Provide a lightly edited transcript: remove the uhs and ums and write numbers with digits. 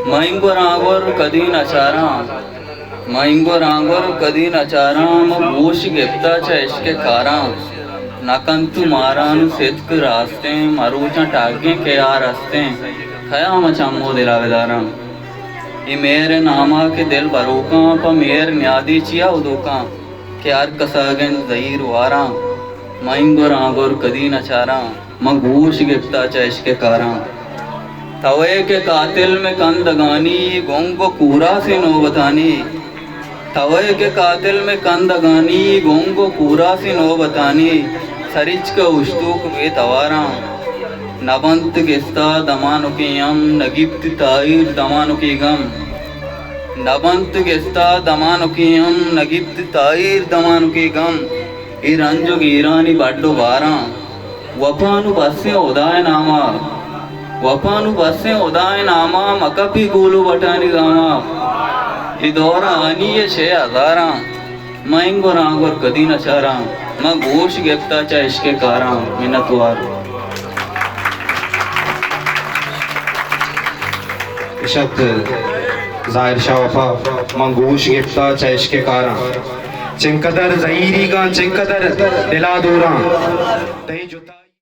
माइंगो रांगोर कदी नचारा माइंगो रांगोर कदी नचारा मूश गिफ्ता च इश्क कारा नकंतु मारानु सिद्क रास्ते मरूचा टागे के यार हस्ते खया मचामो दिलावेदारा ये मेरे नामा के दिल बरूका प मेर न्यादी चिया उदूका के यार कसागन जहीर वारा माइंगो रांगोर कदी नचारा मगूश गिफ्ता च इश्क कारा तवे के कातिल में कंदगानी गोंगो कूरा से नौबतानी तवे के कातिल में कंदगानी गोंगो कूरा से नौबतानी सरिच का उश्तूक वे तवारा नबंत गिस्ता दमानुकियम नगिप्त ताइर दमानुकी गम नबंत गिस्ता दमानुकियम नगिप्त ताइर दमानुकी गम ई रंजो गीरानी बड्डो बारा वफानु बस्से उदाय नामा वफानु बस्से उदाय नामा मकपी गोलू बटानी गामा इदौरा आनी ये 6000 माइंगो रांगोर कदी नचारा मैं गोश गिफ्ता चा इश्क कारा मिन्नतवार शब्द जाहिर शाह वफा मंगूश गिफ्ता चा इश्क कारा चिंकदर जहीरी का चिंकदर दिला दूरा तई जुता